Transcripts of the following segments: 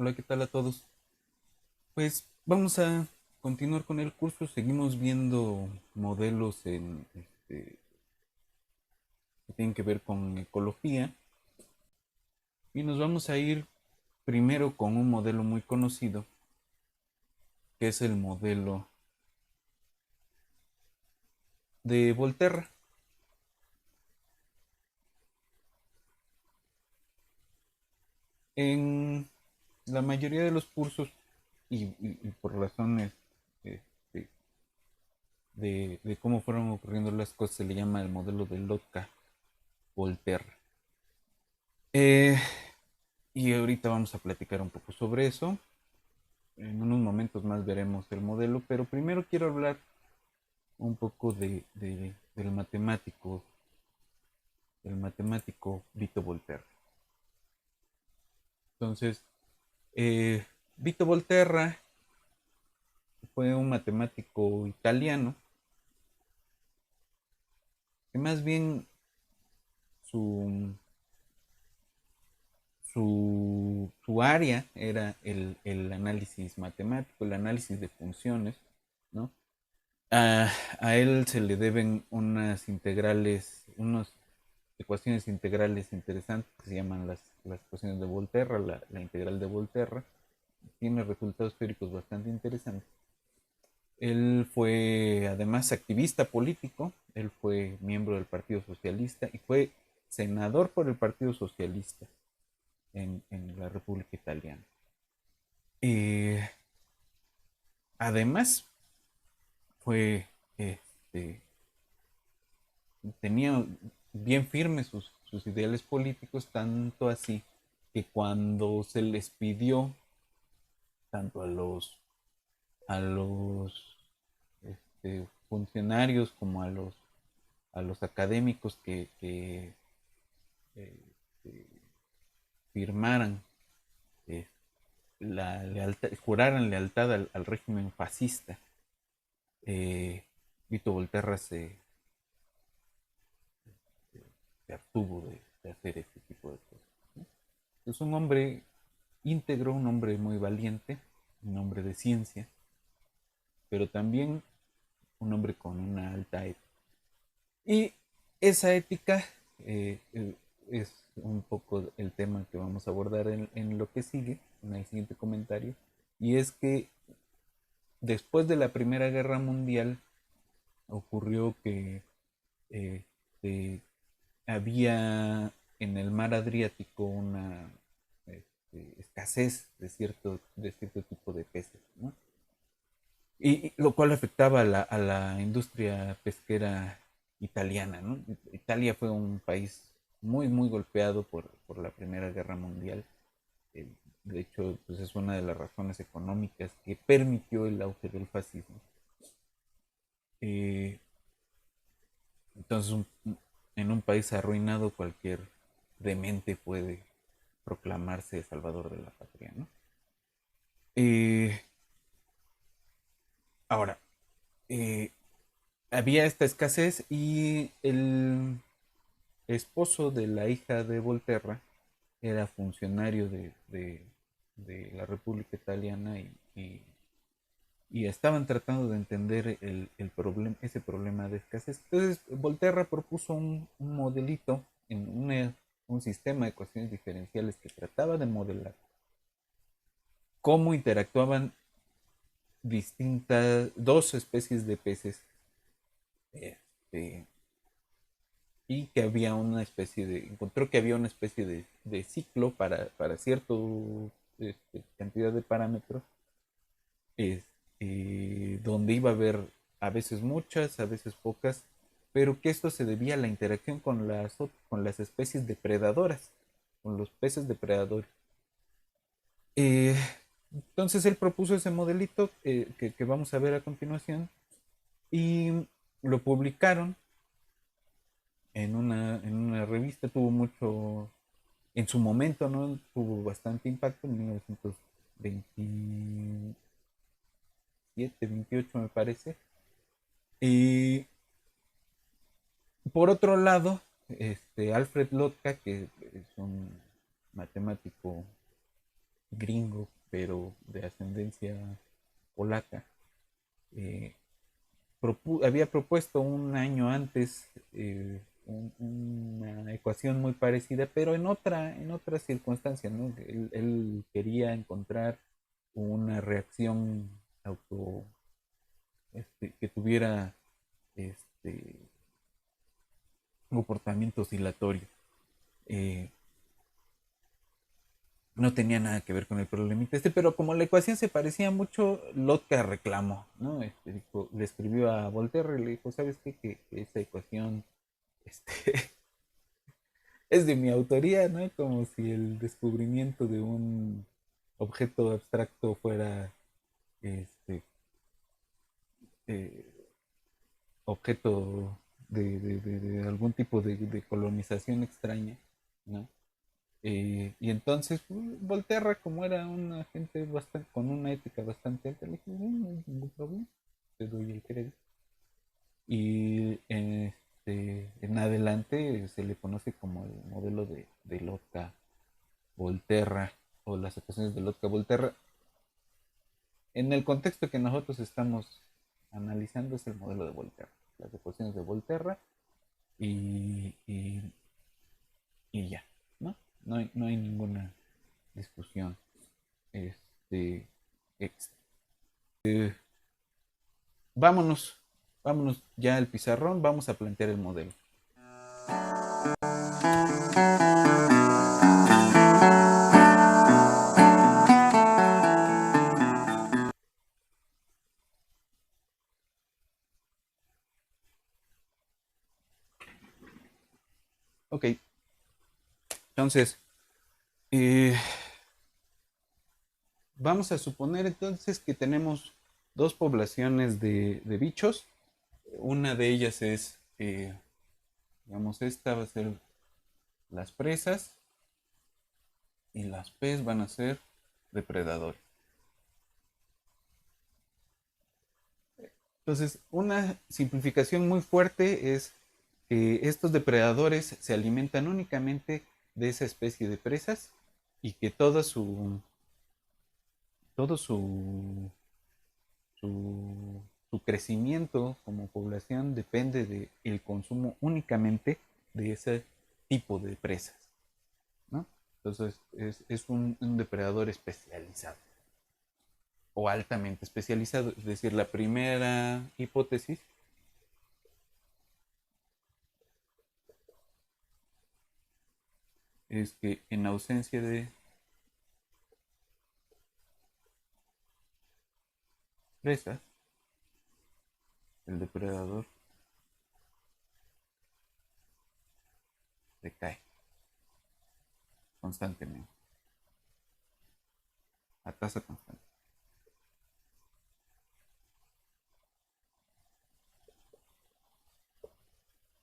Hola, ¿qué tal a todos? Pues vamos a continuar con el curso. Seguimos viendo modelos que tienen que ver con ecología y nos vamos a ir primero con un modelo muy conocido, que es el modelo de Volterra. En la mayoría de los cursos y por razones este, de cómo fueron ocurriendo las cosas se le llama el modelo de Lotka-Volterra. Eh, y ahorita vamos a platicar un poco sobre eso. En unos momentos más veremos el modelo, pero primero quiero hablar un poco del matemático Vito Volterra. Entonces, Vito Volterra fue un matemático italiano que más bien su, su área era el análisis matemático, el análisis de funciones, ¿no? A él se le deben unas ecuaciones integrales interesantes que se llaman las ecuaciones de Volterra, la integral de Volterra. Tiene resultados teóricos bastante interesantes. Él fue además activista político, él fue miembro del Partido Socialista y fue senador por el Partido Socialista en la República Italiana. Eh, Además, fue este, tenía bien firmes sus ideales políticos, tanto así que cuando se les pidió tanto a los funcionarios como a los académicos que eh, firmaran, eh, juraran lealtad al régimen fascista, eh, Vito Volterra se abstuvo de hacer este tipo de cosas, ¿no? Es un hombre íntegro, un hombre muy valiente, un hombre de ciencia, pero también un hombre con una alta ética. Y esa ética es un poco el tema que vamos a abordar en lo que sigue, en el siguiente comentario, y es que después de la Primera Guerra Mundial ocurrió que este, había en el mar Adriático una escasez de cierto tipo de peces, ¿no? Y lo cual afectaba a la industria pesquera italiana, ¿no? Italia fue un país muy golpeado por la Primera Guerra Mundial. Eh, de hecho, pues es una de las razones económicas que permitió el auge del fascismo. Eh, entonces, en un país arruinado, cualquier demente puede proclamarse salvador de la patria, ¿no? Eh, Ahora, eh, había esta escasez y el esposo de la hija de Volterra era funcionario de la República Italiana y estaban tratando de entender ese problema de escasez. Entonces, Volterra propuso un modelito en un sistema de ecuaciones diferenciales que trataba de modelar cómo interactuaban dos especies de peces, este, y que había una encontró que había una especie de ciclo para cierta cantidad de parámetros, donde iba a haber a veces muchas, a veces pocas, pero que esto se debía a la interacción con las especies depredadoras, con los peces depredadores. Eh, entonces él propuso ese modelito que vamos a ver a continuación y lo publicaron en una revista, tuvo mucho, en su momento, ¿no? Tuvo bastante impacto en 1927, 28 me parece. Y por otro lado, Alfred Lotka, que es un matemático gringo pero de ascendencia polaca, eh, había propuesto un año antes una ecuación muy parecida, pero en otra circunstancia, ¿no? Él quería encontrar una reacción auto, que tuviera este, comportamiento oscilatorio. Eh, no tenía nada que ver con el problemita pero como la ecuación se parecía mucho, Lotka reclamó, ¿no? Le escribió a Volterra y le dijo, ¿sabes qué? Que esta ecuación este, es de mi autoría, ¿no? Como si el descubrimiento de un objeto abstracto fuera este, eh, objeto de algún tipo de colonización extraña, ¿no? Y entonces Volterra, como era una gente bastante, con una ética bastante alta, le dije, no, no hay ningún problema, te doy el crédito. Y en adelante se le conoce como el modelo de Lotka Volterra o las ecuaciones de Lotka Volterra. En el contexto que nosotros estamos analizando es el modelo de Volterra, las ecuaciones de Volterra y, y, y ya, ¿no? No hay ninguna discusión este, extra. Vámonos, vámonos ya al pizarrón, vamos a plantear el modelo. Ok, entonces, eh, vamos a suponer entonces que tenemos dos poblaciones de bichos. Una de ellas es, digamos, esta va a ser las presas y las P's van a ser depredadores. Entonces, una simplificación muy fuerte es que estos depredadores se alimentan únicamente de esa especie de presas y que todo su crecimiento como población depende del consumo únicamente de ese tipo de presas, ¿no? Entonces es un depredador especializado o altamente especializado. Es decir, la primera hipótesis es que en ausencia de presas, el depredador decae constantemente, a tasa constante.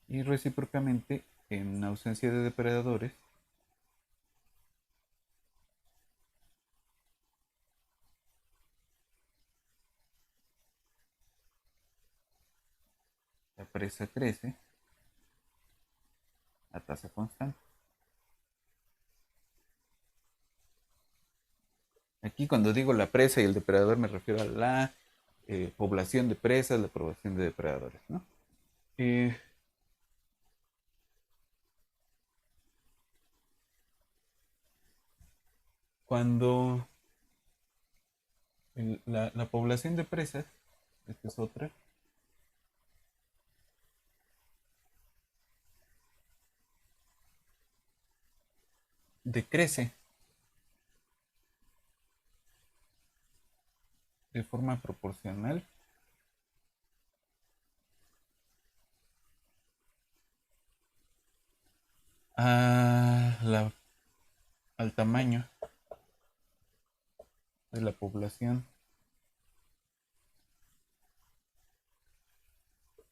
Y recíprocamente, en ausencia de depredadores, la presa crece a tasa constante. Aquí cuando digo la presa y el depredador me refiero a la población de presas, la población de depredadores, ¿no? Eh, cuando la población de presas, esta es otra, decrece de forma proporcional a al tamaño de la población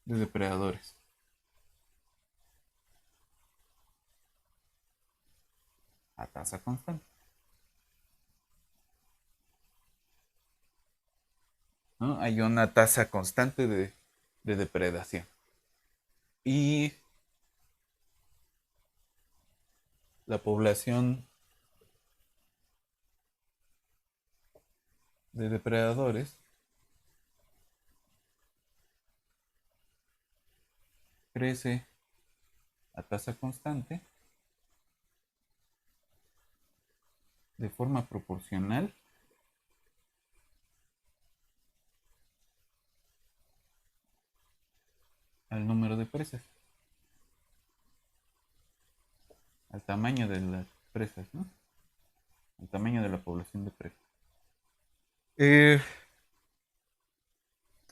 de depredadores, a tasa constante, ¿no? Hay una tasa constante de depredación. Y la población de depredadores crece a tasa constante de forma proporcional al número de presas, al tamaño de las presas, ¿no? Al tamaño de la población de presas.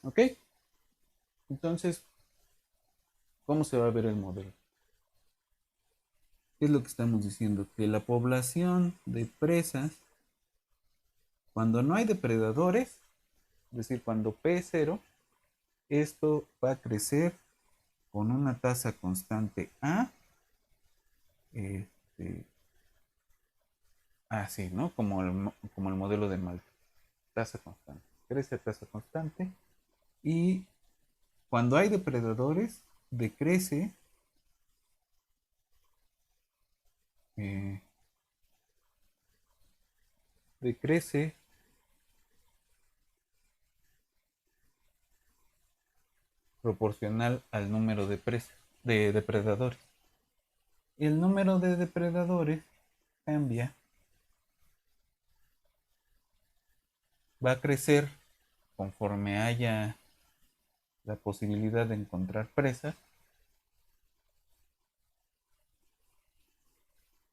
Ok, entonces, ¿cómo se va a ver el modelo? ¿Qué es lo que estamos diciendo? Que la población de presas, cuando no hay depredadores, es decir, cuando P es cero, esto va a crecer con una tasa constante A, este, así, ¿no? Como el modelo de Malta, tasa constante. Crece a tasa constante y cuando hay depredadores, decrece, eh, decrece proporcional al número de presas, de depredadores. El número de depredadores cambia, va a crecer conforme haya la posibilidad de encontrar presas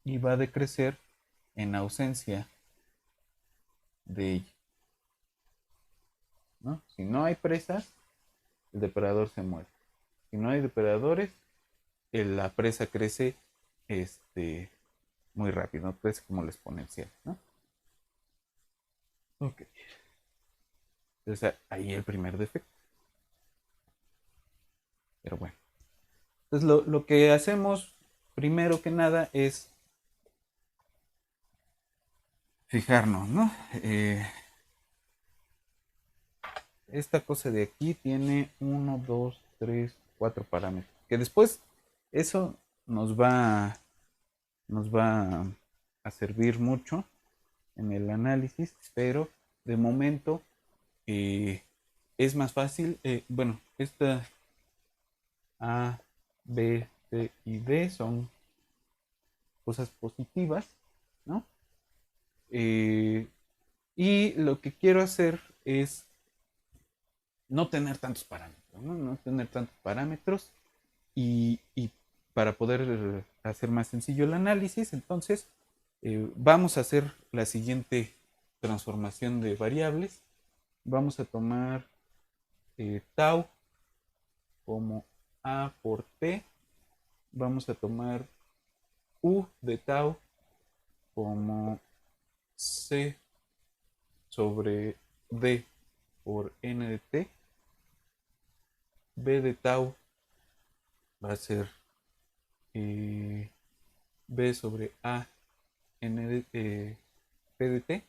y va a decrecer en ausencia de ella, ¿no? Si no hay presas, el depredador se muere. Si no hay depredadores, la presa crece muy rápido, ¿no? Crece como la exponencial, ¿no? Ok. Entonces ahí el primer defecto. Pero bueno. Entonces lo que hacemos primero que nada es fijarnos, ¿no? Esta cosa de aquí tiene uno, 2, 3, 4 parámetros. Que después eso nos va a servir mucho en el análisis, pero de momento eh, es más fácil. Bueno, esta A, B, C y D son cosas positivas, ¿no? Eh, y lo que quiero hacer es no tener tantos parámetros, ¿no? No tener tantos parámetros y para poder hacer más sencillo el análisis, entonces vamos a hacer la siguiente transformación de variables. Vamos a tomar tau como A por T. Vamos a tomar U de tau como C sobre D por N de T. B de tau va a ser B sobre A N de, P de T.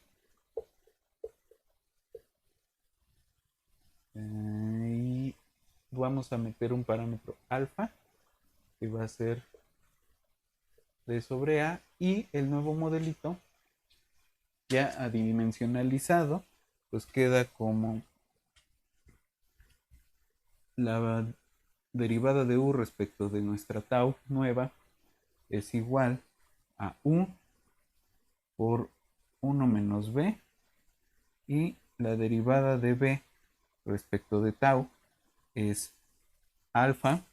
Y vamos a meter un parámetro alfa que va a ser D sobre A y el nuevo modelito ya adimensionalizado pues queda como la derivada de U respecto de nuestra tau nueva es igual a U por 1 menos B y la derivada de B respecto de tau es alfa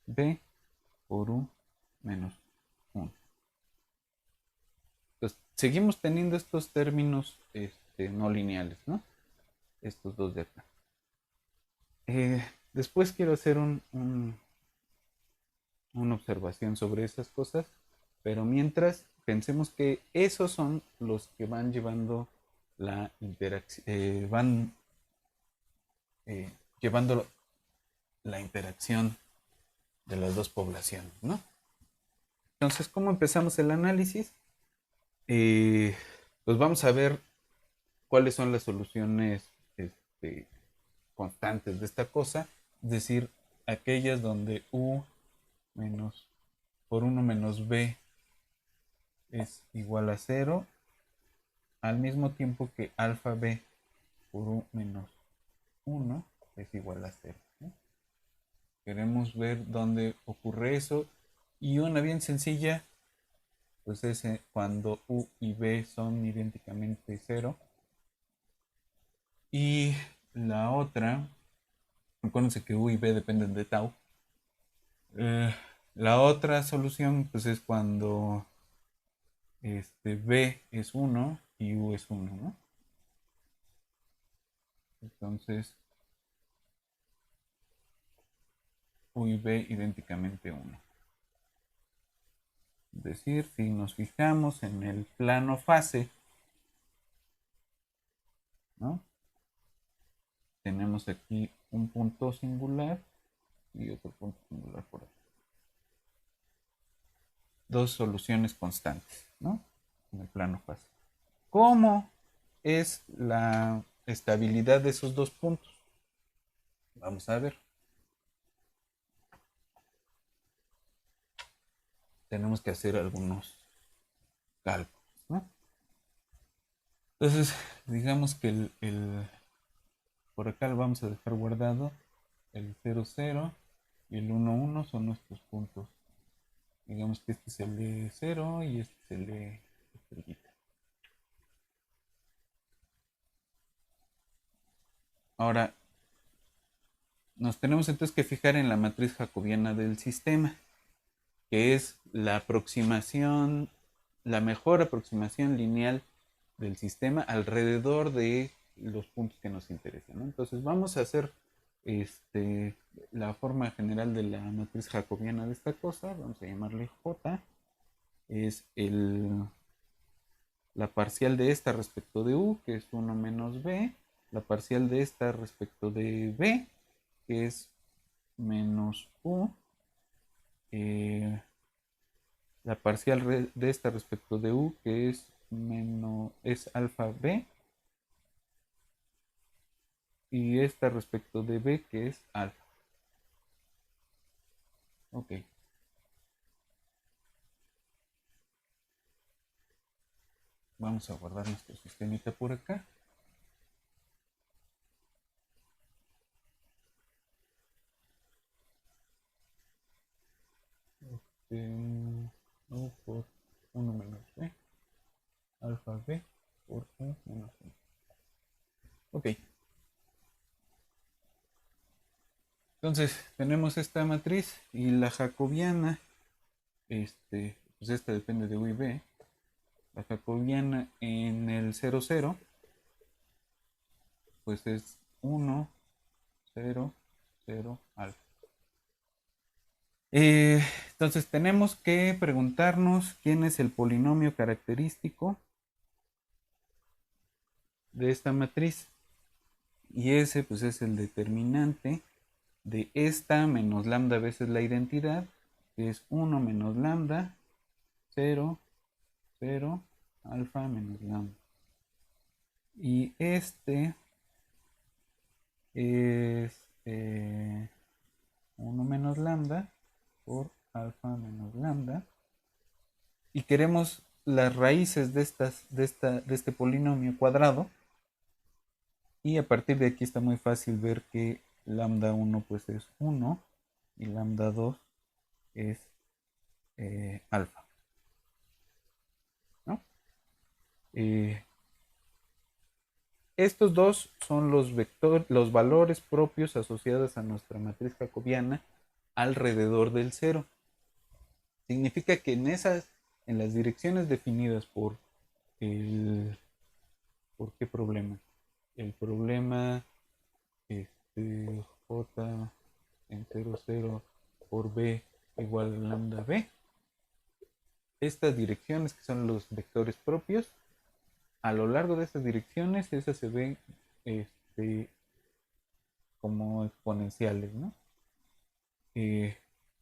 B por U menos 1. Entonces, seguimos teniendo estos términos no lineales, ¿no? Estos dos de acá. Después quiero hacer una observación sobre esas cosas, pero mientras pensemos que esos son los que van llevando la interacción, van llevando la interacción de las dos poblaciones, ¿no? Entonces, ¿cómo empezamos el análisis? Pues vamos a ver cuáles son las soluciones constantes de esta cosa, es decir, aquellas donde U menos por 1 menos B es igual a 0 al mismo tiempo que alfa b por u menos 1 es igual a 0. ¿No? Queremos ver dónde ocurre eso. Y una bien sencilla, pues es cuando u y b son idénticamente 0. Y la otra, acuérdense que u y b dependen de tau. La otra solución pues es cuando b es 1 y u es 1, ¿no? Entonces, u y b idénticamente 1. Es decir, si nos fijamos en el plano fase, ¿no? Tenemos aquí un punto singular y otro punto singular por aquí. Dos soluciones constantes, ¿no? En el plano fase. ¿Cómo es la estabilidad de esos dos puntos? Vamos a ver. Tenemos que hacer algunos cálculos, ¿no? Entonces, digamos que por acá lo vamos a dejar guardado. El 0, 0 y el 1, 1 son nuestros puntos. Digamos que este es el de 0 y este es el de estrellita. Ahora, nos tenemos entonces que fijar en la matriz jacobiana del sistema, que es la aproximación, la mejor aproximación lineal del sistema alrededor de los puntos que nos interesan, ¿no? Entonces vamos a hacer la forma general de la matriz jacobiana de esta cosa, vamos a llamarle J, es la parcial de esta respecto de u, que es 1 menos b, la parcial de esta respecto de b, que es menos u, la parcial de esta respecto de u, que es alfa b, y esta respecto de b, que es alfa. Ok. Vamos a guardar nuestro sistemita por acá. U por 1 menos b, alfa b por u menos 1. Ok. Entonces, tenemos esta matriz y la jacobiana, pues esta depende de u y b. La jacobiana en el 0, 0, pues es 1, 0, 0, alfa. Entonces tenemos que preguntarnos quién es el polinomio característico de esta matriz. Y ese pues es el determinante de esta menos lambda veces la identidad, que es 1 menos lambda, 0, 0, alfa menos lambda. Y este es 1 menos lambda por alfa menos lambda. Y queremos las raíces de este polinomio cuadrado. Y a partir de aquí está muy fácil ver que lambda 1 pues es 1 y lambda 2 es alfa. ¿No? Estos dos son los valores propios asociados a nuestra matriz jacobiana alrededor del cero. Significa que en las direcciones definidas ¿por qué problema? El problema J en 0, 0 por B igual a lambda B. Estas direcciones que son los vectores propios, a lo largo de estas direcciones, esas se ven como exponenciales, ¿no?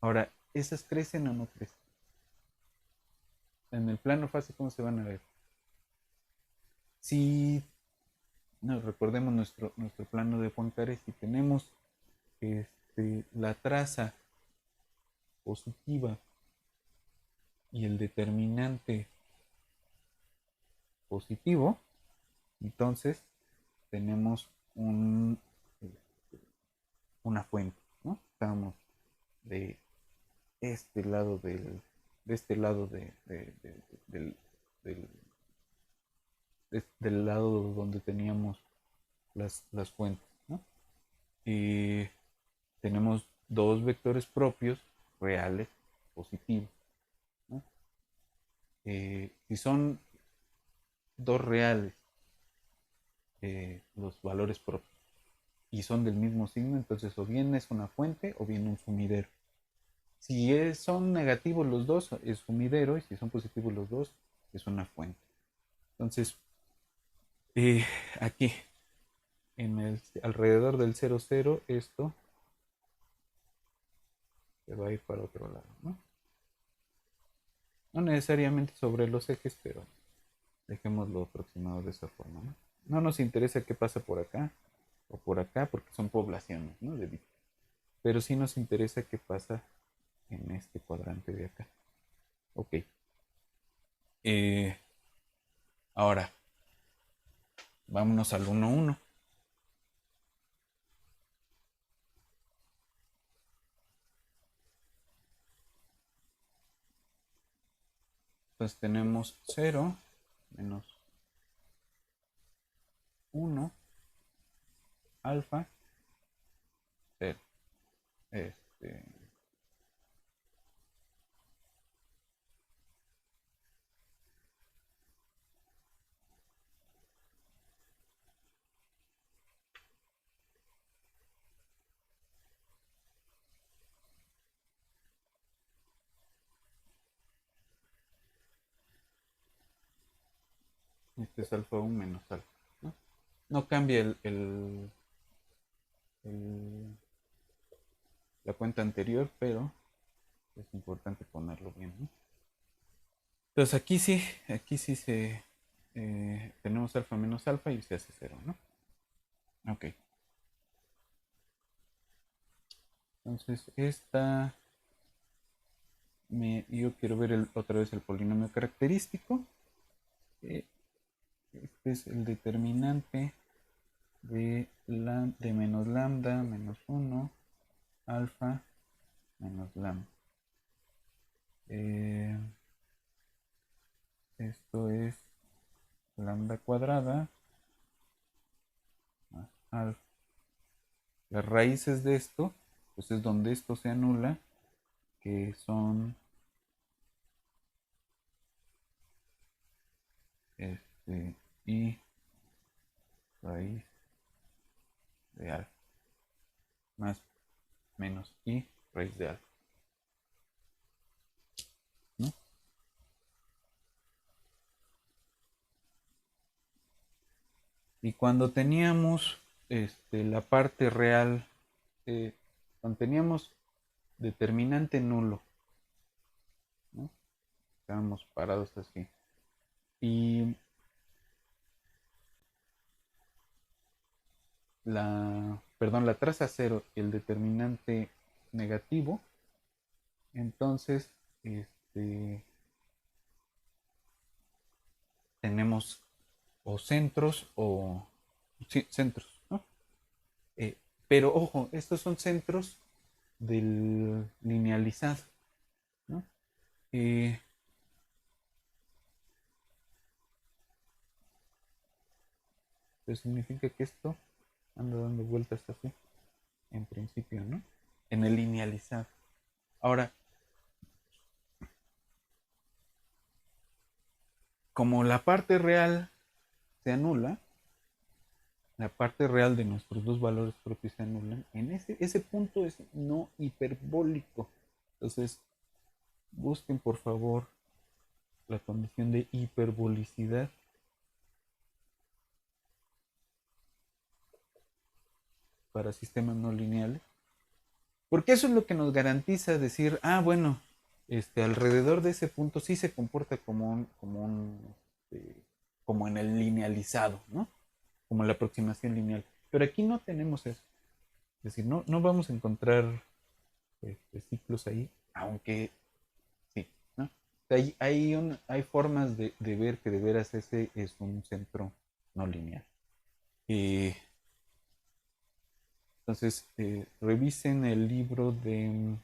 Ahora, ¿esas crecen o no crecen? En el plano fase, ¿cómo se van a ver? Si recordemos nuestro plano de Poincare, si tenemos la traza positiva y el determinante positivo, entonces tenemos una fuente, ¿no? Estamos de este lado de este lado del, del lado donde teníamos las fuentes, ¿no? Y tenemos dos vectores propios reales positivos, ¿no? Si son dos reales los valores propios y son del mismo signo, entonces o bien es una fuente o bien un sumidero. Si son negativos los dos, es sumidero, y si son positivos los dos, es una fuente. Entonces, eh, aquí, alrededor del 0,0, esto se va a ir para otro lado, ¿no? No necesariamente sobre los ejes, pero dejémoslo aproximado de esa forma, ¿no? No nos interesa qué pasa por acá o por acá, porque son poblaciones, ¿no? De bits. Pero sí nos interesa qué pasa en este cuadrante de acá. Ok. Ahora, vámonos al 1,1. Entonces tenemos 0 menos 1, alfa, 0. Este, este es alfa 1 menos alfa, ¿no? No cambia el- la cuenta anterior, pero es importante ponerlo bien, ¿no? Entonces aquí sí tenemos alfa menos alfa y se hace 0, ¿no? Ok. Entonces yo quiero ver otra vez el polinomio característico. Este es el determinante de menos lambda menos 1, alfa menos lambda. Eh, Esto es lambda cuadrada más alfa. Las raíces de esto, pues es donde esto se anula, que son y raíz de alfa más menos y raíz de alfa, ¿no? Y cuando teníamos la parte real, cuando teníamos determinante nulo, ¿no? Estábamos parados así. Y la traza cero y el determinante negativo, entonces tenemos o centros o sí, centros, ¿no? Pero ojo, estos son centros del linealizado, ¿no? Eh, pues significa que esto anda dando vueltas así, en principio, ¿no? En el linealizado. Ahora, como la parte real se anula, la parte real de nuestros dos valores propios se anulan, en ese punto es no hiperbólico. Entonces, busquen por favor la condición de hiperbolicidad para sistemas no lineales. Porque eso es lo que nos garantiza decir, bueno, alrededor de ese punto sí se comporta como en el linealizado, ¿no? Como la aproximación lineal. Pero aquí no tenemos eso. Es decir, no vamos a encontrar ciclos ahí, aunque sí, ¿no? Hay formas de ver que de veras ese es un centro no lineal. Eh, entonces, revisen el libro de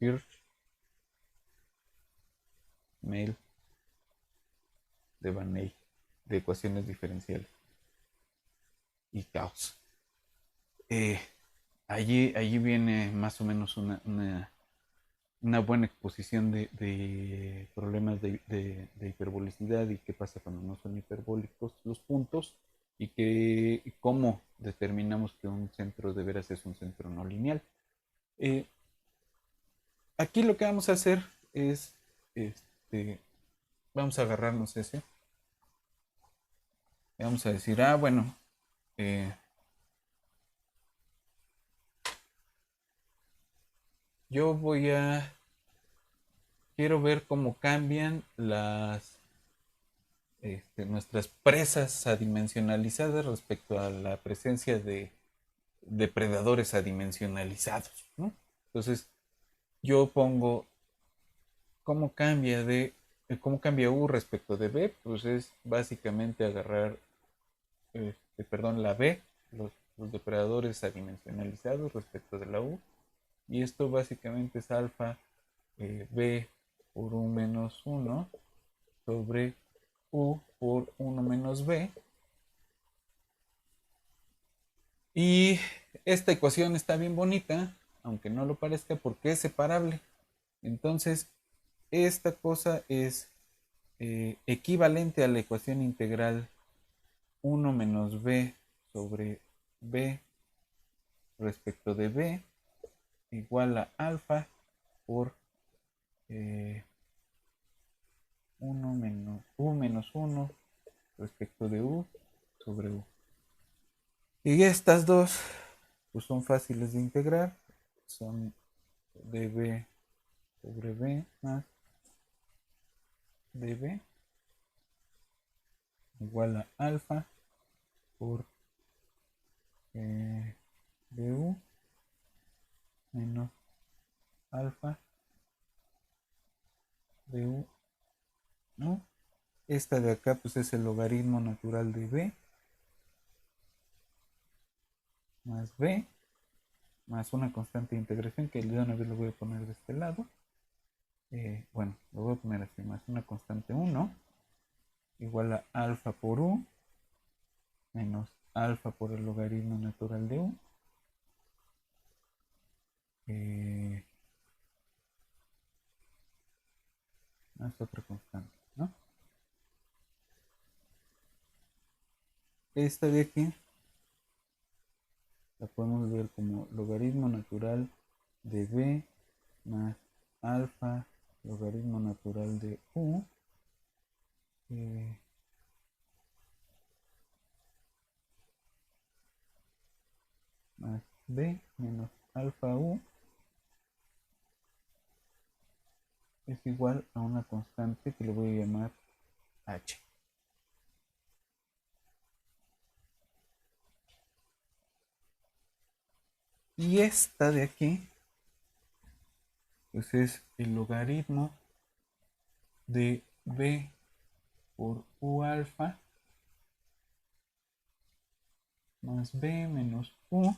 Hirsch, Mail, de Van Eyck, de ecuaciones diferenciales y caos. Eh, allí viene más o menos una buena exposición de problemas de hiperbolicidad y qué pasa cuando no son hiperbólicos los puntos y cómo determinamos que un centro de veras es un centro no lineal. Eh, Aquí lo que vamos a hacer es, este, vamos a agarrarnos ese, vamos a decir, bueno, eh, yo quiero ver cómo cambian nuestras presas adimensionalizadas respecto a la presencia de depredadores adimensionalizados, ¿no? Entonces, yo pongo cómo cómo cambia U respecto de B, pues es básicamente agarrar, perdón, la B, los depredadores adimensionalizados respecto de la U, y esto básicamente es alfa B por U menos 1 sobre U por 1 menos B. Y esta ecuación está bien bonita, aunque no lo parezca, porque es separable. Entonces, esta cosa es equivalente a la ecuación integral 1 menos B sobre B respecto de B igual a alfa por 1 menos U menos 1 respecto de U sobre U. Y estas dos pues son fáciles de integrar, son dB sobre B más dB igual a alfa por du menos alfa du, ¿no? Esta de acá pues es el logaritmo natural de B más B más una constante de integración que de una vez lo voy a poner de este lado. Bueno, lo voy a poner así, más una constante 1 igual a alfa por U menos alfa por el logaritmo natural de U. Más otra constante, ¿no? Esta de aquí la podemos ver como logaritmo natural de B más alfa logaritmo natural de U más B menos alfa U es igual a una constante que le voy a llamar H. Y esta de aquí pues es el logaritmo de B por U alfa más B menos U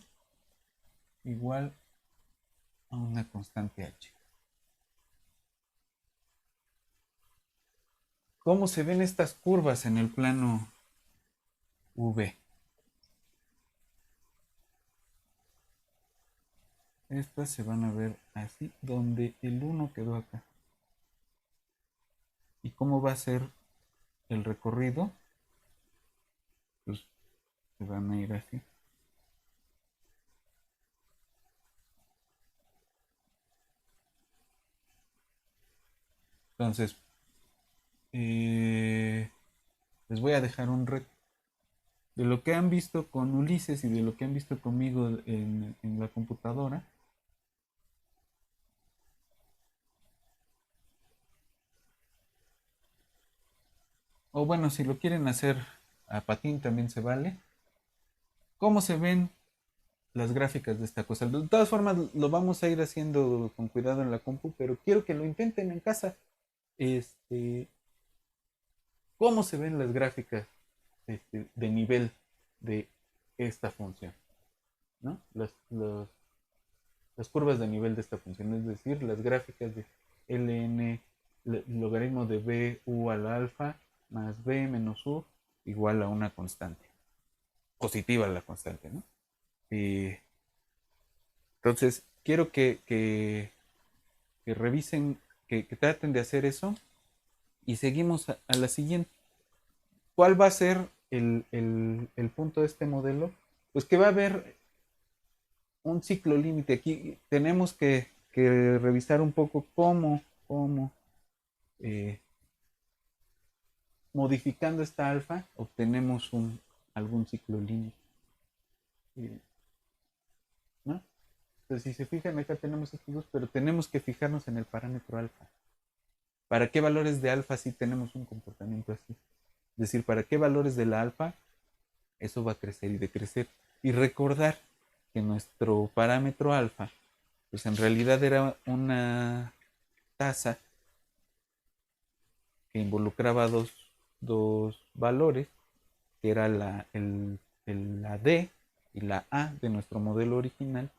igual a una constante H. ¿Cómo se ven estas curvas en el plano V? Estas se van a ver así, donde el 1 quedó acá. ¿Y cómo va a ser el recorrido? Pues se van a ir así. Entonces, les voy a dejar un reto. De lo que han visto con Ulises y de lo que han visto conmigo en la computadora, o bueno, si lo quieren hacer a patín también se vale. ¿Cómo se ven las gráficas de esta cosa. De todas formas, lo vamos a ir haciendo con cuidado en la compu, pero quiero que lo intenten en casa. Este, ¿Cómo se ven las gráficas de nivel de esta función? ¿No? Las curvas de nivel de esta función, es decir, las gráficas de ln logaritmo de b u al alfa más b menos u igual a una constante, positiva la constante, ¿no? Y entonces, quiero que revisen, que traten de hacer eso y seguimos a la siguiente. ¿Cuál va a ser el punto de este modelo? Pues que va a haber un ciclo límite. Aquí tenemos que revisar un poco cómo eh, modificando esta alfa obtenemos algún ciclo límite. ¿No? Entonces, si se fijan, acá tenemos estos dos, pero tenemos que fijarnos en el parámetro alfa. ¿Para qué valores de alfa sí tenemos un comportamiento así? Es decir, ¿para qué valores de la alfa eso va a crecer y decrecer? Y recordar que nuestro parámetro alfa, pues en realidad era una tasa que involucraba dos valores, que era la D y la A de nuestro modelo original,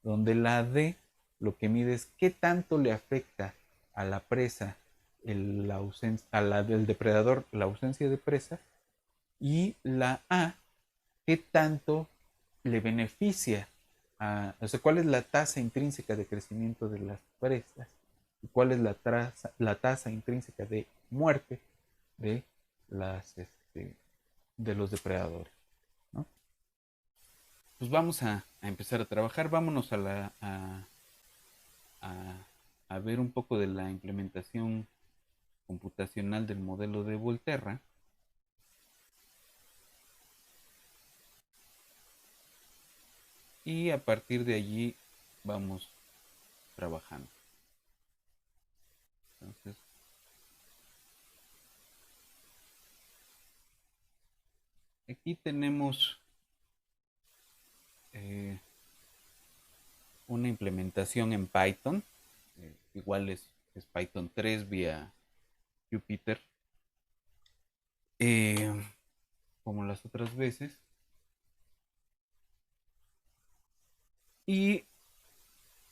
donde la D lo que mide es qué tanto le afecta a la presa del depredador la ausencia de presa, y la A qué tanto le beneficia o sea, cuál es la tasa intrínseca de crecimiento de las presas y cuál es la tasa intrínseca de muerte de las de los depredadores, ¿no? Pues vamos a empezar a trabajar, vámonos a, a ver un poco de la implementación computacional del modelo de Volterra y a partir de allí vamos trabajando. Entonces, aquí tenemos eh, una implementación en Python, igual es Python 3 vía Jupyter, eh, como las otras veces. Y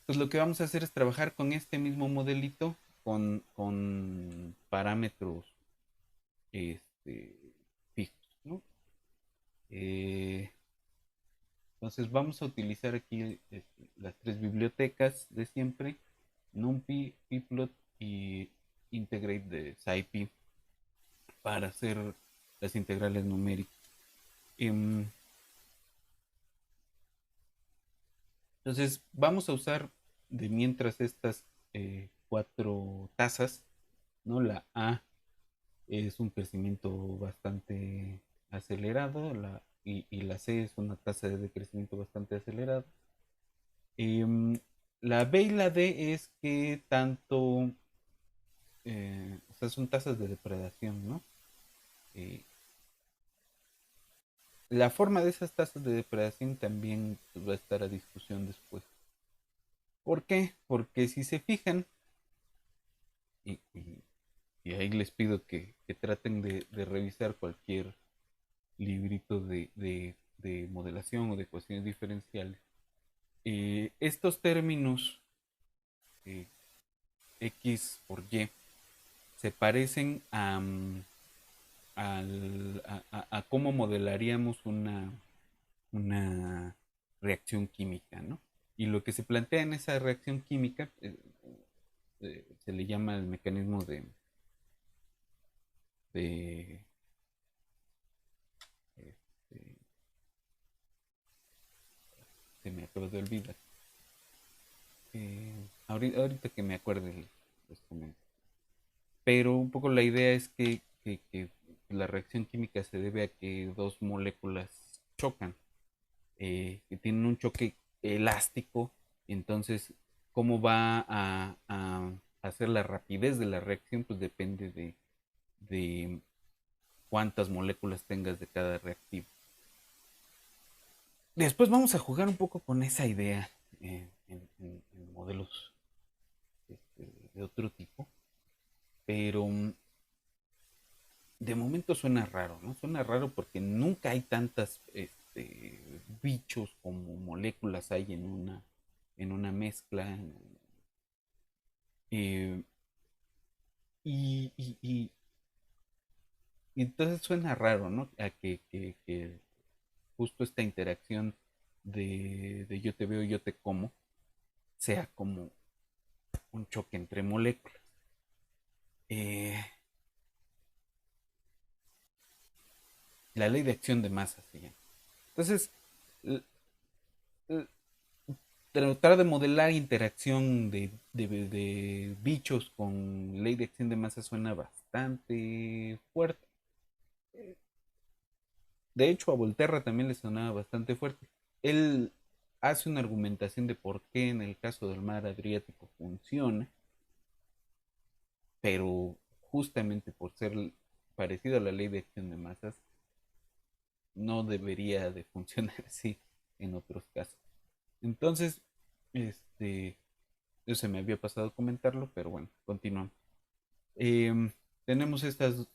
pues lo que vamos a hacer es trabajar con este mismo modelito, con parámetros este, fijos, ¿no? Eh, entonces vamos a utilizar aquí las tres bibliotecas de siempre, NumPy, Pyplot y Integrate de SciPy para hacer las integrales numéricas. Em, entonces vamos a usar de mientras estas cuatro tasas, ¿no? La A es un crecimiento bastante acelerado, y la C es una tasa de decrecimiento bastante acelerada. Em, la B y la D es que tanto, o sea, son tasas de depredación, ¿no? Eh, la forma de esas tasas de depredación también pues, va a estar a discusión después. ¿Por qué? Porque si se fijan, y, y- y ahí les pido que traten de revisar cualquier librito de modelación o de ecuaciones diferenciales, estos términos eh, X por Y se parecen a cómo modelaríamos una reacción química, ¿no? Y lo que se plantea en esa reacción química se le llama el mecanismo de este, se me acaba de olvidar. Ahorita que me acuerde les comento. Pero un poco la idea es que la reacción química se debe a que dos moléculas chocan, que tienen un choque elástico. Entonces, cómo va a hacer la rapidez de la reacción, pues depende de cuántas moléculas tengas de cada reactivo. Después vamos a jugar un poco con esa idea en modelos de otro tipo, pero de momento suena raro, ¿no? Suena raro porque nunca hay tantas bichos como moléculas hay en una mezcla. eh, y y entonces suena raro, ¿no? A que justo esta interacción de yo te veo, yo te como, sea como un choque entre moléculas. Eh, la ley de acción de masa se llama. Entonces, tratar de modelar interacción de bichos con ley de acción de masa suena bastante fuerte. De hecho, a Volterra también le sonaba bastante fuerte. Él hace una argumentación de por qué en el caso del mar Adriático funciona, pero justamente por ser parecido a la ley de acción de masas, no debería de funcionar así en otros casos. Entonces, este, eso se me había pasado a comentarlo, pero bueno, continuamos. Em, tenemos estas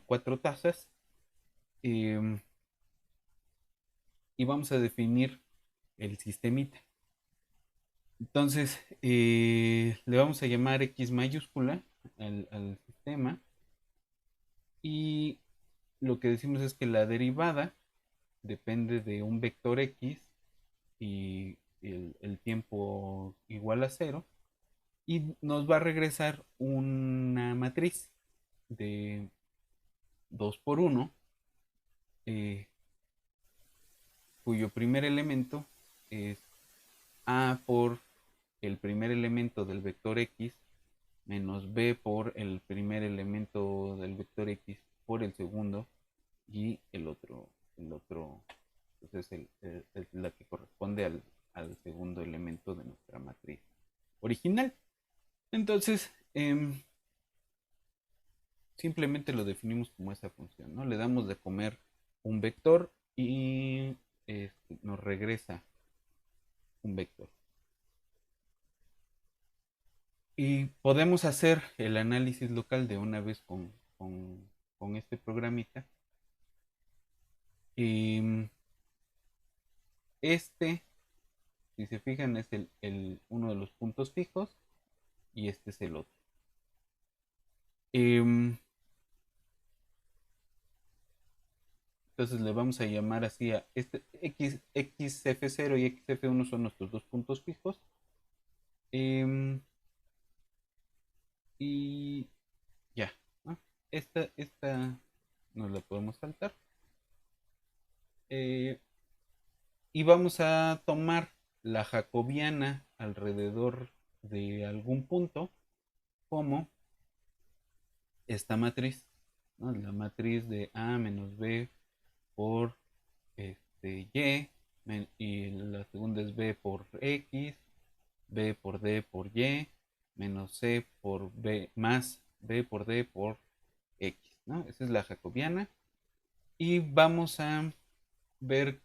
cuatro tazas em, y vamos a definir el sistemita. Entonces, le vamos a llamar X mayúscula al sistema y lo que decimos es que la derivada depende de un vector X y el tiempo igual a cero y nos va a regresar una matriz de 2 por uno, eh, cuyo primer elemento es A por el primer elemento del vector X menos B por el primer elemento del vector X por el segundo y el otro pues es la que corresponde al segundo elemento de nuestra matriz original. Entonces, simplemente lo definimos como esa función, ¿no? Le damos de comer un vector y nos regresa un vector. Y podemos hacer el análisis local de una vez con este programita. Y este, si se fijan, es uno de los puntos fijos y este es el otro. Em, entonces le vamos a llamar así a este XF0 y XF1 son nuestros dos puntos fijos. Em, y ya, ¿no? Esta nos la podemos saltar. Eh, y vamos a tomar la jacobiana alrededor de algún punto como esta matriz, ¿no? La matriz de A menos B por Y, y la segunda es B por X, B por D por Y, menos C por B, más B por D por X, ¿no? Esa es la jacobiana. Y vamos a ver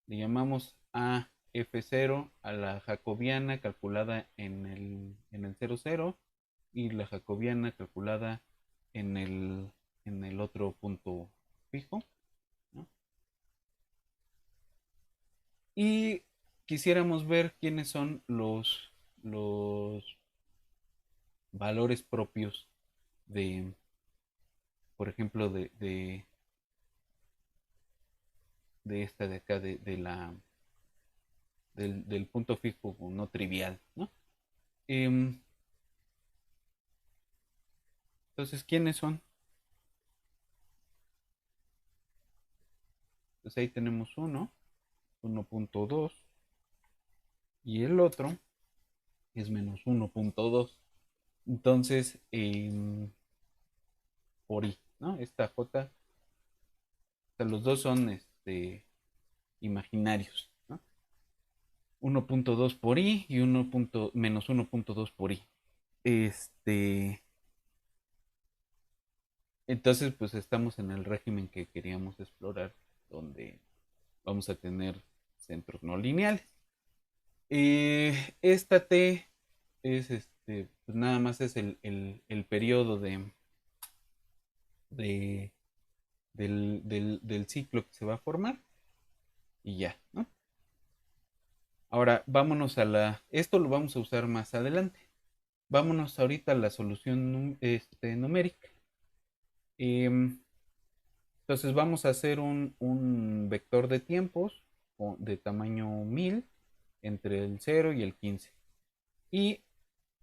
le llamamos a F0 a la jacobiana calculada en el 00 y la jacobiana calculada en en el otro punto fijo, ¿no? Y quisiéramos ver quiénes son los valores propios de, por ejemplo, de esta de acá, del punto fijo no trivial, ¿no? Em, entonces, ¿quiénes son? Pues ahí tenemos uno, 1.2, y el otro es menos 1.2. Entonces, por I, ¿no? Esta J, o sea, los dos son imaginarios, ¿no? 1.2 por I y menos 1.2 por I. Este, entonces, pues estamos en el régimen que queríamos explorar donde vamos a tener centros no lineales. Esta T es pues nada más es el periodo de- del ciclo que se va a formar y ya, ¿no? Ahora vámonos esto lo vamos a usar más adelante. Vámonos ahorita a la solución numérica. Em, entonces vamos a hacer un vector de tiempos de tamaño 1000 entre el 0 y el 15. Y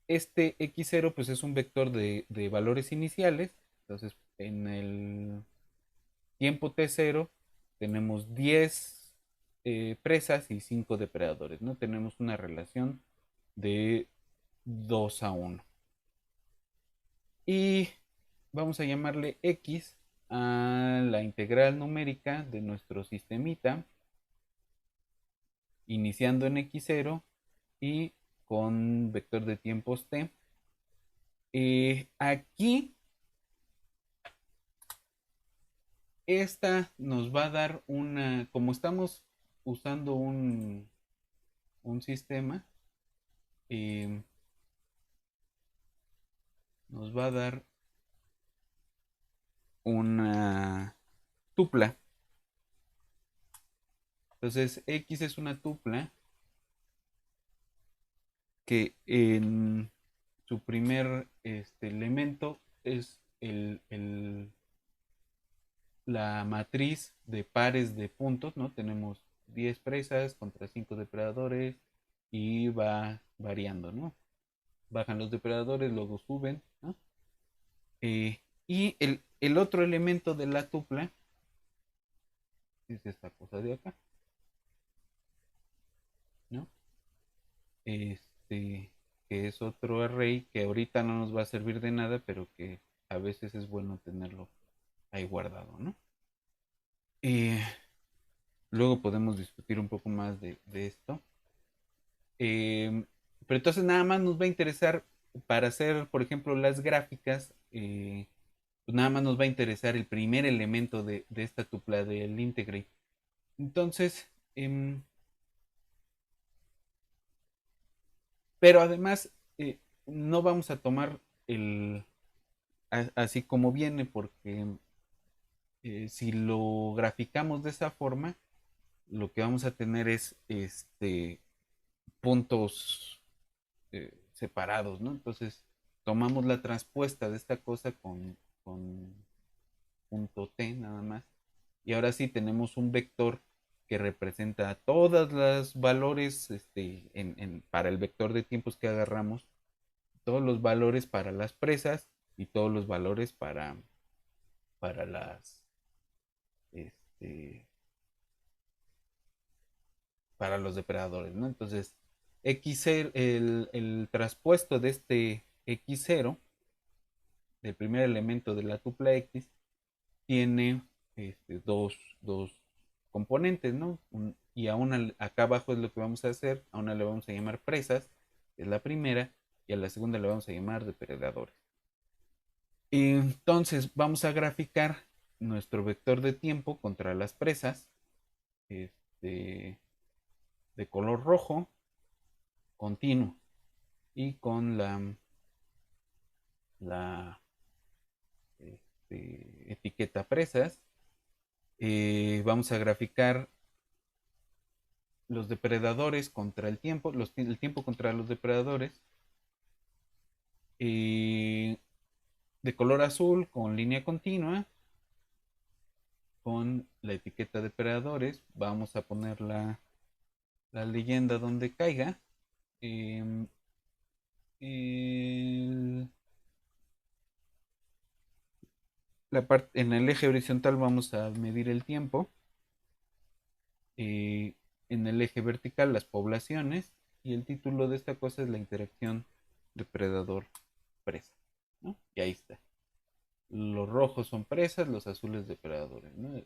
este x0 pues es un vector de valores iniciales. Entonces en el tiempo t0 tenemos 10 presas y 5 depredadores, ¿no? Tenemos una relación de 2:1. Y vamos a llamarle x a la integral numérica de nuestro sistemita, iniciando en x0 y con vector de tiempos t. Aquí, esta nos va a dar como estamos usando un sistema, eh, nos va a dar una tupla. Entonces, x es una tupla que en su primer elemento es la matriz de pares de puntos, ¿no? Tenemos 10 presas contra 5 depredadores y va variando, ¿no? Bajan los depredadores, luego suben, ¿no? Y el otro elemento de la tupla es esta cosa de acá, ¿no? Este, que es otro array que ahorita no nos va a servir de nada, pero que a veces es bueno tenerlo ahí guardado, ¿no? Eh, Luego podemos discutir un poco más de esto. Pero entonces nada más nos va a interesar para hacer, por ejemplo, las gráficas, pues nada más nos va a interesar el primer elemento de esta tupla del integrate. Entonces, pero además no vamos a tomar así como viene, porque si lo graficamos de esa forma, lo que vamos a tener es puntos separados, ¿no? Entonces, tomamos la transpuesta de esta cosa con punto T nada más. Y ahora sí tenemos un vector que representa todos los valores para el vector de tiempos que agarramos, todos los valores para las presas y todos los valores para este, para los depredadores, ¿no? Entonces, X0, el traspuesto de este X0, del primer elemento de la tupla X, tiene dos componentes, ¿no? Y a una, acá abajo es lo que vamos a hacer, a una le vamos a llamar presas, que es la primera, y a la segunda le vamos a llamar depredadores. Y entonces vamos a graficar nuestro vector de tiempo contra las presas, este, de color rojo, continuo, y con la etiqueta presas, vamos a graficar los depredadores contra el tiempo, el tiempo contra los depredadores, de color azul con línea continua, con la etiqueta depredadores, vamos a poner la leyenda donde caiga. Eh, el- en el eje horizontal vamos a medir el tiempo, eh, en el eje vertical las poblaciones, y el título de esta cosa es la interacción depredador-presa, ¿no? Y ahí está. Los rojos son presas, los azules depredadores, ¿no?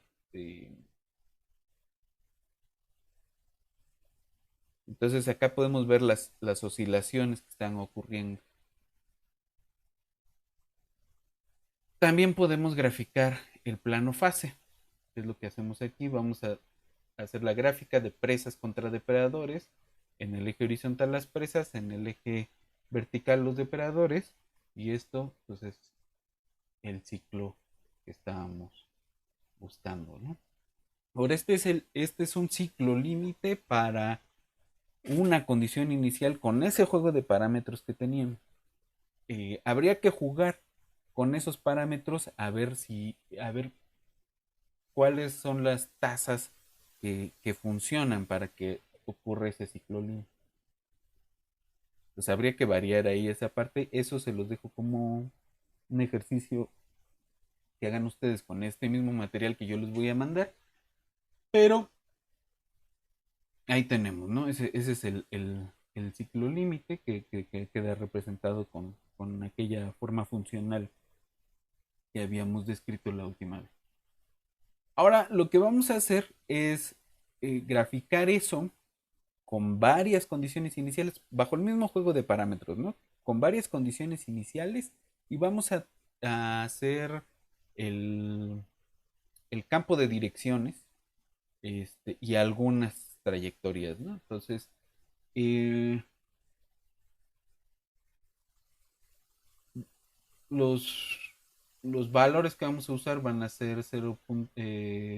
Entonces acá podemos ver las oscilaciones que están ocurriendo. También podemos graficar el plano fase. ¿qué es lo que hacemos aquí? Vamos a hacer la gráfica de presas contra depredadores. En el eje horizontal las presas, en el eje vertical los depredadores. Y esto pues es el ciclo que estábamos buscando, ¿no? Ahora este es un ciclo límite para una condición inicial con ese juego de parámetros que teníamos. Habría que jugar con esos parámetros a ver cuáles son las tasas que funcionan para que ocurra ese ciclo límite. Pues habría que variar ahí esa parte. Eso se los dejo como un ejercicio que hagan ustedes con este mismo material que yo les voy a mandar. Pero ahí tenemos, ¿no? Ese es el ciclo límite que queda representado con aquella forma funcional que habíamos descrito la última vez. Ahora, lo que vamos a hacer es graficar eso con varias condiciones iniciales, bajo el mismo juego de parámetros, ¿no? Con varias condiciones iniciales y vamos a hacer el, el campo de direcciones y algunas trayectorias, ¿no? Entonces, eh, los, los valores que vamos a usar van a ser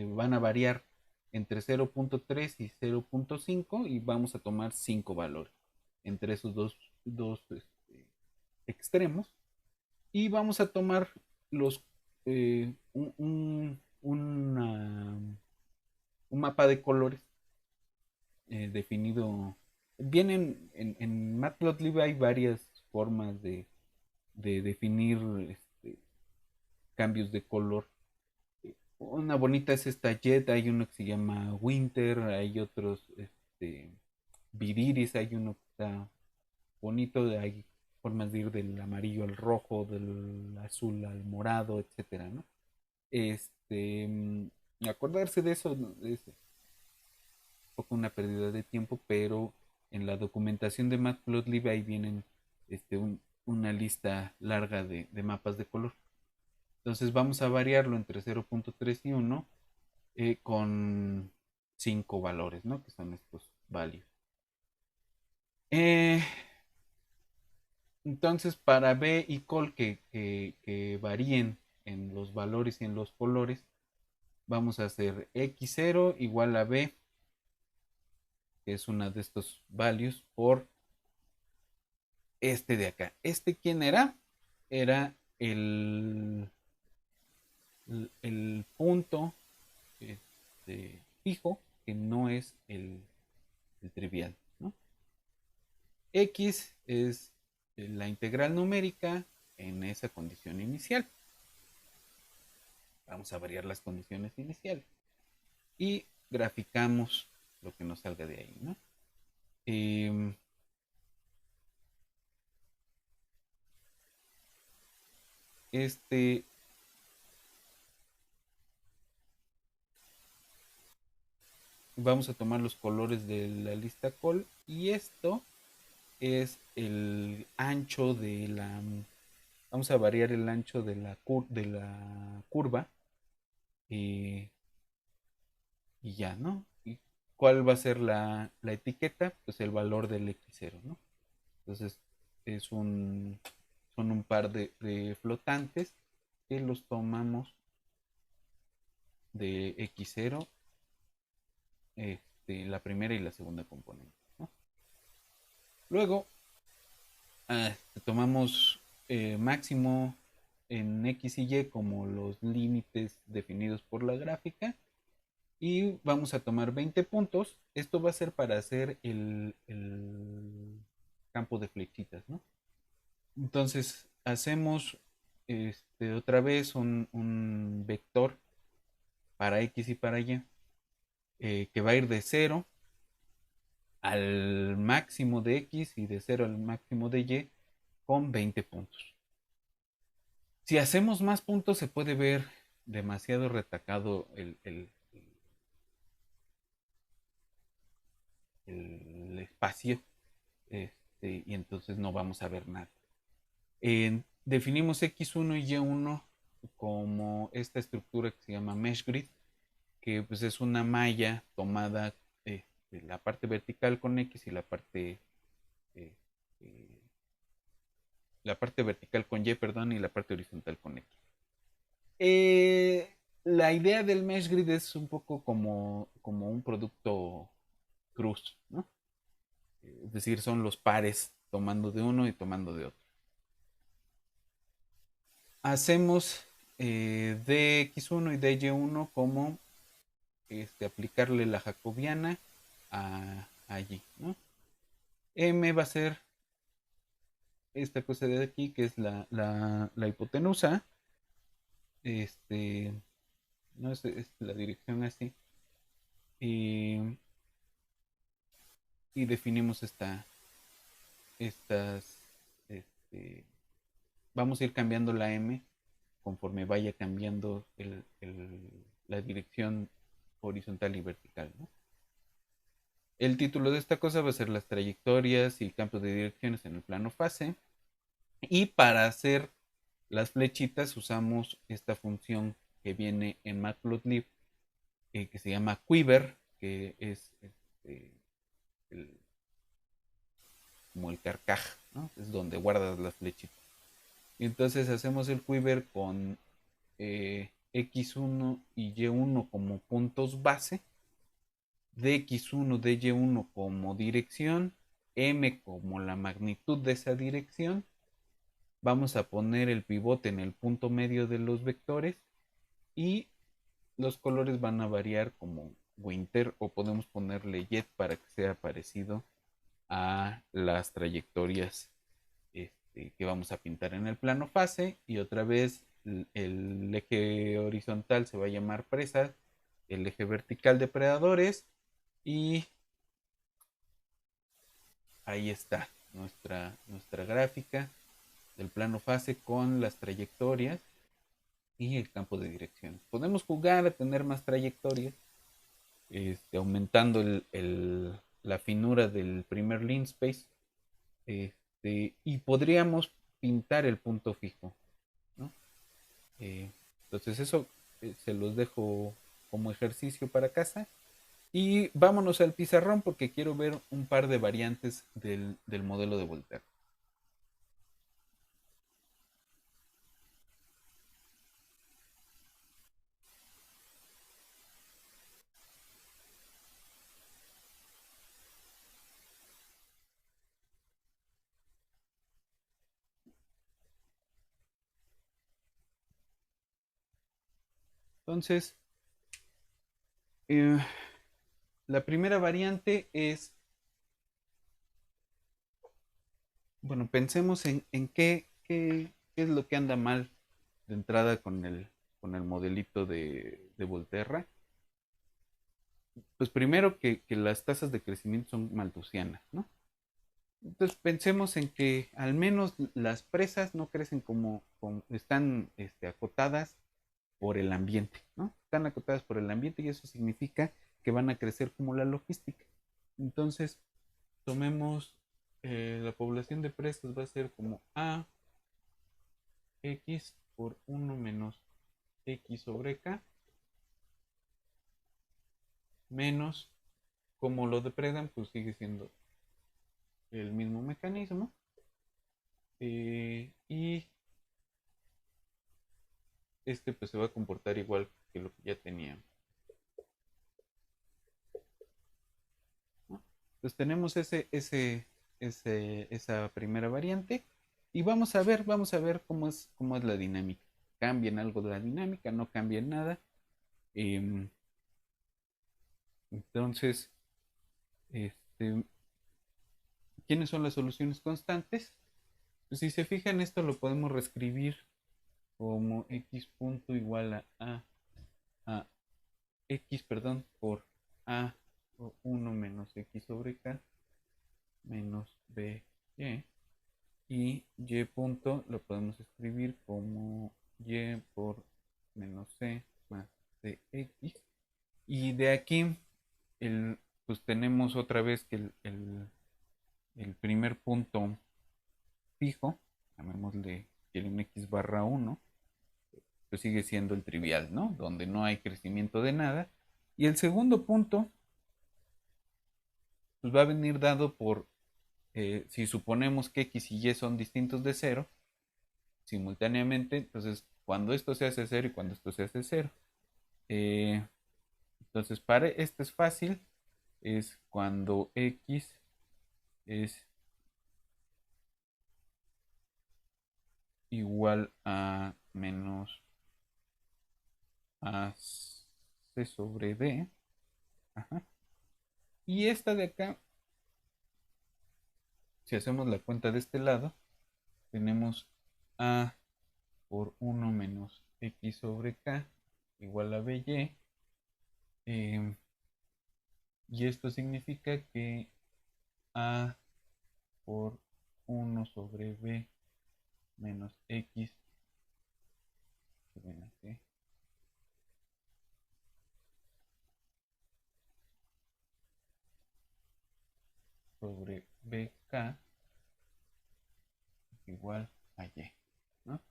van a variar entre 0.3 y 0.5 y vamos a tomar 5 valores entre esos dos extremos y vamos a tomar los un mapa de colores definido. Vienen en Matplotlib hay varias formas de definir cambios de color. Una bonita es esta Jet, hay uno que se llama Winter, hay otros, Vidiris, hay uno que está bonito, hay formas de ir del amarillo al rojo, del azul al morado, etcétera, ¿no? Acordarse de eso es un poco una pérdida de tiempo, pero en la documentación de Matplotlib ahí vienen una lista larga de mapas de color. Entonces vamos a variarlo entre 0.3 y 1 con 5 valores, ¿no? Que son estos values. Eh, entonces, para B y col que varíen en los valores y en los colores, vamos a hacer x0 igual a b, que es una de estos values, por este de acá. ¿Quién era? Era el punto fijo, que no es el trivial, ¿no? X es la integral numérica en esa condición inicial. Vamos a variar las condiciones iniciales y graficamos lo que nos salga de ahí, ¿no? Eh, este Vamos a tomar los colores de la lista col y esto es el ancho de la. Vamos a variar el ancho de la curva eh, y ya, ¿no? ¿Y cuál va a ser la etiqueta? Pues el valor del x0, ¿no? Entonces son un par de flotantes que los tomamos de x0, la primera y la segunda componente, ¿no? Luego tomamos máximo en x y y como los límites definidos por la gráfica y vamos a tomar 20 puntos. Esto va a ser para hacer el campo de flechitas, ¿no? Entonces hacemos otra vez un vector para x y para y que va a ir de 0 al máximo de x y de 0 al máximo de y con 20 puntos. Si hacemos más puntos se puede ver demasiado retacado el espacio y entonces no vamos a ver nada. Definimos x1 y y1 como esta estructura que se llama mesh grid que pues es una malla tomada de la parte vertical con X y eh, eh, la parte vertical con Y, perdón, y la parte horizontal con X. Eh, la idea del mesh grid es un poco como un producto cruz, ¿no? Es decir, son los pares tomando de uno y tomando de otro. Hacemos dx1 y dy1 como aplicarle la jacobiana allí, ¿no? M va a ser esta cosa de aquí, que es la hipotenusa, este, no es la dirección así, y, y definimos estas, este, vamos a ir cambiando la M conforme vaya cambiando la dirección horizontal y vertical, ¿no? El título de esta cosa va a ser las trayectorias y campos de direcciones en el plano fase. Y para hacer las flechitas usamos esta función que viene en Matplotlib, que se llama Quiver, que es el, como el carcaj, ¿no? Es donde guardas las flechitas. Y entonces hacemos el Quiver con X1 y Y1 como puntos base, dx1, dy1 como dirección, m como la magnitud de esa dirección. Vamos a poner el pivote en el punto medio de los vectores y los colores van a variar como winter, o podemos ponerle jet para que sea parecido a las trayectorias que vamos a pintar en el plano fase. Y otra vez el eje horizontal se va a llamar presas, el eje vertical depredadores, y ahí está nuestra gráfica del plano fase con las trayectorias y el campo de dirección. Podemos jugar a tener más trayectorias, aumentando la finura del primer lean space, y podríamos pintar el punto fijo, ¿no? Entonces eso se los dejo como ejercicio para casa. Y vámonos al pizarrón porque quiero ver un par de variantes del modelo de Voltaire. Entonces, eh, la primera variante es, bueno, pensemos en qué es lo que anda mal de entrada con el modelito de Volterra. Pues primero que las tasas de crecimiento son malthusianas, ¿no? Entonces pensemos en que al menos las presas no crecen como están acotadas por el ambiente, ¿no? Están acotadas por el ambiente y eso significa que van a crecer como la logística. Entonces, tomemos la población de presas va a ser como A X por 1 menos X sobre K menos, como lo depredan, pues sigue siendo el mismo mecanismo. Y pues se va a comportar igual que lo que ya teníamos, ¿no? Entonces tenemos esa primera variante y vamos a ver cómo es la dinámica. ¿Cambian algo de la dinámica? ¿No cambian nada? Em, entonces, este, ¿quiénes son las soluciones constantes? Pues si se fijan, esto lo podemos reescribir como x punto igual a x, perdón, por a 1 menos x sobre k menos b y punto lo podemos escribir como y por menos c más dx. Y de aquí, pues tenemos otra vez que el primer punto fijo, llamémosle que un x barra 1, pues sigue siendo el trivial, ¿no? Donde no hay crecimiento de nada. Y el segundo punto pues va a venir dado por, si suponemos que x y y son distintos de cero, simultáneamente, entonces cuando esto se hace cero y cuando esto se hace cero. Eh, entonces para esto es fácil, es cuando x es igual a menos a c sobre d. Ajá. Y esta de acá, si hacemos la cuenta de este lado, tenemos a por 1 menos x sobre k igual a by. eh, y esto significa que a por 1 sobre b menos x, que viene aquí, sobre bk igual a y, ¿no?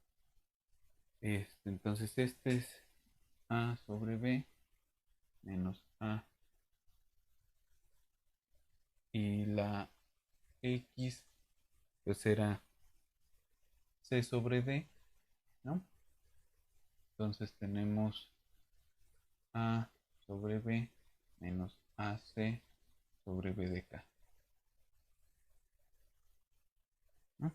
Entonces este es a sobre b menos a, y la x pues será c sobre d, ¿no? Entonces tenemos a sobre b menos ac sobre b de k, ¿no?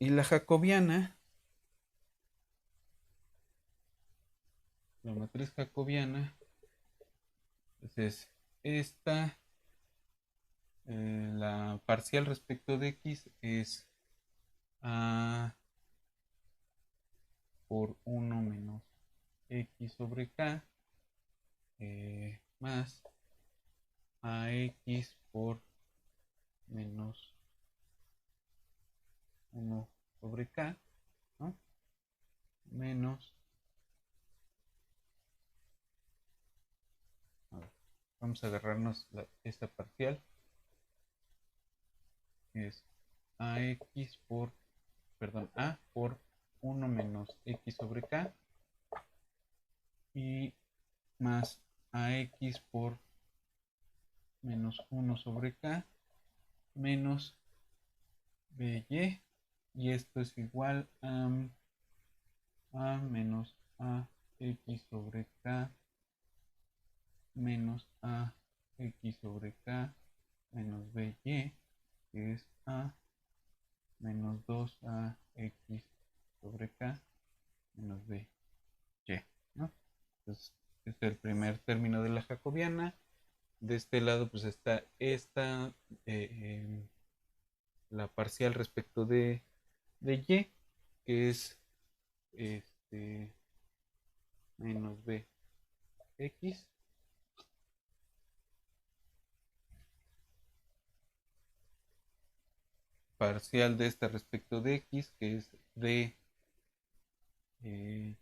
Y la matriz jacobiana, entonces esta, la parcial respecto de x es a por 1 menos x sobre k, más ax por menos 1 sobre k, ¿no? Menos, a ver, vamos a agarrarnos esta parcial, es ax por, perdón, a por 1 menos x sobre k y más ax por menos 1 sobre k menos by, y esto es igual a menos ax sobre k menos ax sobre k menos by, que es a menos 2ax sobre k menos by, ¿no? Entonces, este es el primer término de la jacobiana. De este lado, pues está esta, la parcial respecto de y, que es este menos bx, parcial de esta respecto de x, que es de y,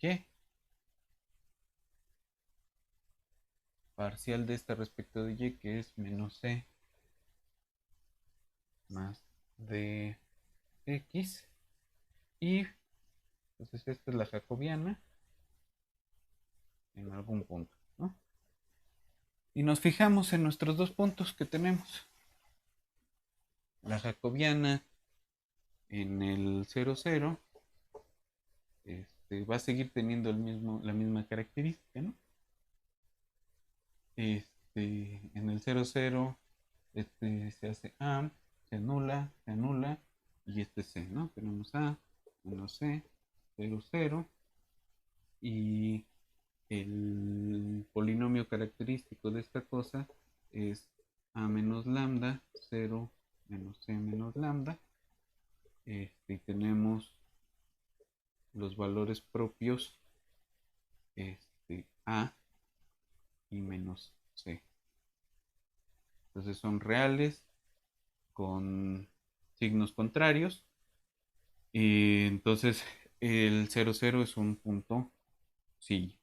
parcial de esta respecto de y, que es menos c más de x, y entonces esta es la jacobiana en algún punto, ¿no? Y nos fijamos en nuestros dos puntos que tenemos. La jacobiana en el 0,0 va a seguir teniendo la misma característica, ¿no? En el 0,0 se hace A, se anula, y este C, ¿no? Tenemos A, menos C, 0, 0, y el polinomio característico de esta cosa es A menos lambda, 0 menos C menos lambda, y tenemos los valores propios, A y menos C. Entonces son reales con signos contrarios. Y entonces el 0,0 es un punto sí.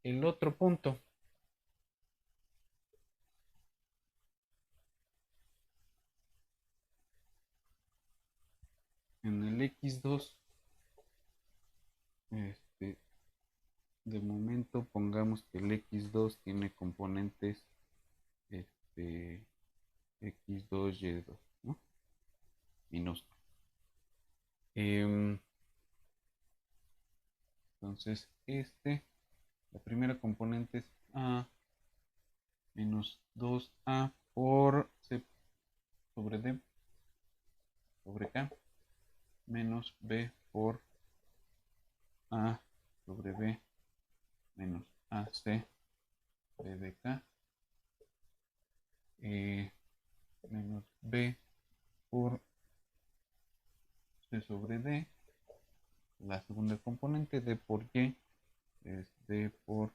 el otro punto. En el X2, de momento pongamos que el X2 tiene componentes X2, Y2, ¿no? Minúsculo. Entonces, la primera componente es A menos 2A por C sobre D sobre K menos B por A sobre B menos AC B de K menos B por C sobre D. La segunda componente D por Y es D por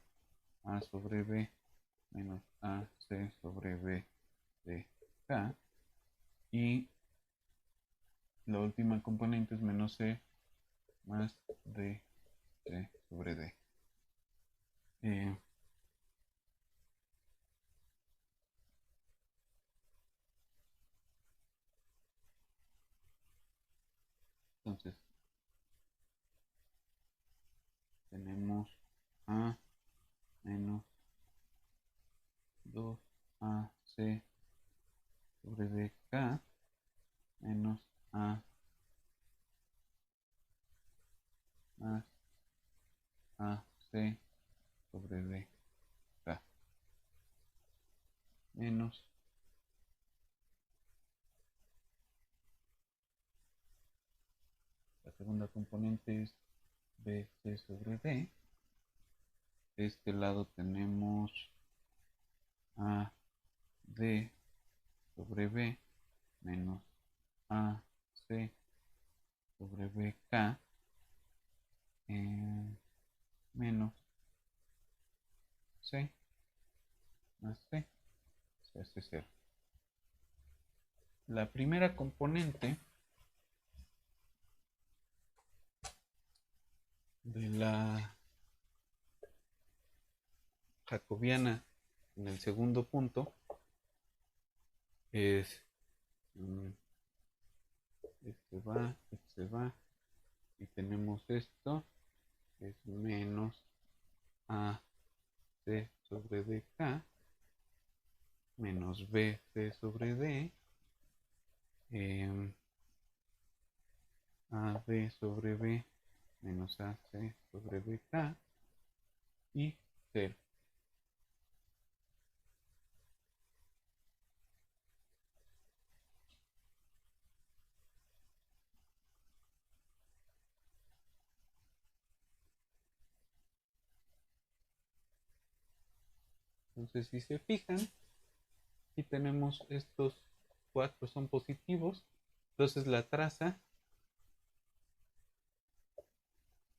A sobre B menos AC sobre B de K. Y la última componente es menos C más D C sobre D. Entonces tenemos A menos 2AC sobre DK menos A más AC sobre DK menos la segunda componente es BC sobre D. De este lado tenemos AD sobre B menos AC sobre BK menos C más C, se hace 0. La primera componente de la jacobiana en el segundo punto es este va y tenemos esto es menos AC sobre DK menos BC sobre D AB sobre B menos AC sobre BK y 0. Entonces, si se fijan, aquí tenemos estos 4 son positivos. Entonces, la traza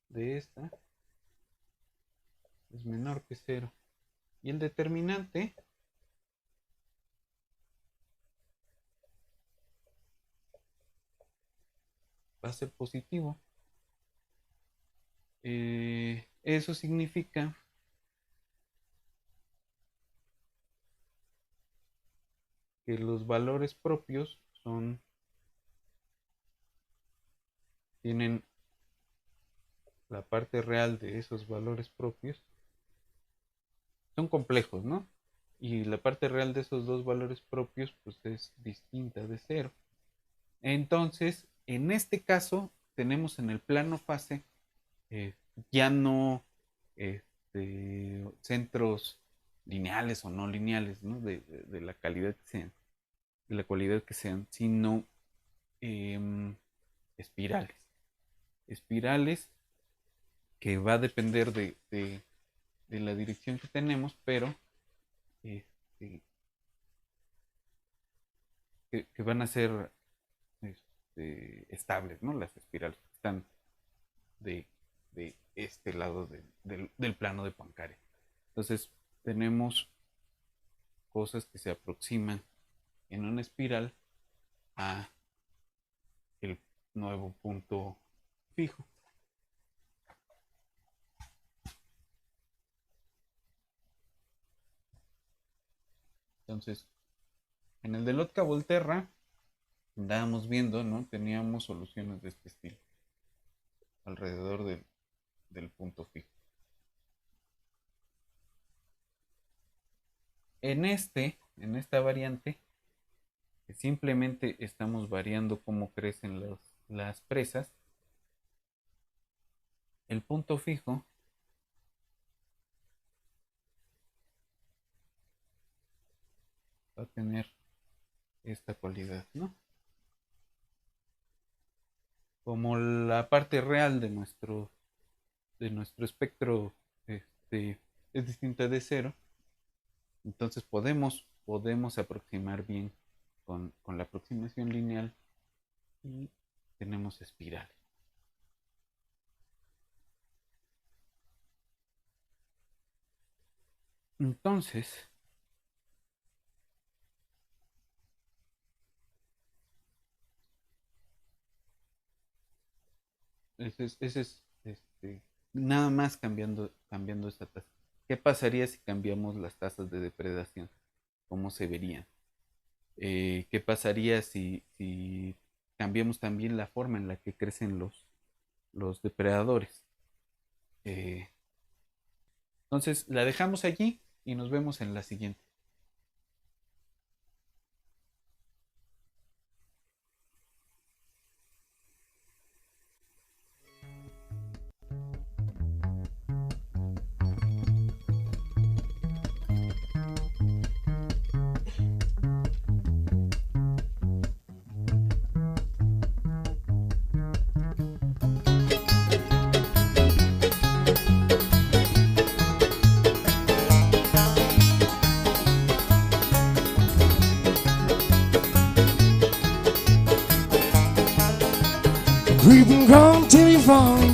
de esta es menor que 0. Y el determinante va a ser positivo. Eso significa que los valores propios tienen la parte real de esos valores propios, son complejos, ¿no? Y la parte real de esos dos valores propios pues es distinta de 0. Entonces, en este caso, tenemos en el plano fase eh, ya no centros lineales o no lineales, ¿no? De la calidad que sean, de la cualidad que sean, sino eh, espirales. Espirales que va a depender de la dirección que tenemos, pero este, que van a ser estables, ¿no? Las espirales que están de, de este lado del plano de Poincare. Entonces, tenemos cosas que se aproximan en una espiral a el nuevo punto fijo. Entonces, en el de Lotka-Volterra andábamos viendo, ¿no? Teníamos soluciones de este estilo, alrededor del punto fijo. En esta variante, que simplemente estamos variando cómo crecen las presas, el punto fijo va a tener esta cualidad, ¿no? Como la parte real de nuestro espectro es distinta de cero, entonces podemos aproximar bien con la aproximación lineal y tenemos espirales. Entonces, ese es nada más cambiando esta tasa. ¿Qué pasaría si cambiamos las tasas de depredación? ¿Cómo se verían? ¿Qué pasaría si cambiamos también la forma en la que crecen los depredadores? Entonces la dejamos allí y nos vemos en la siguiente. Creeping come till you fall.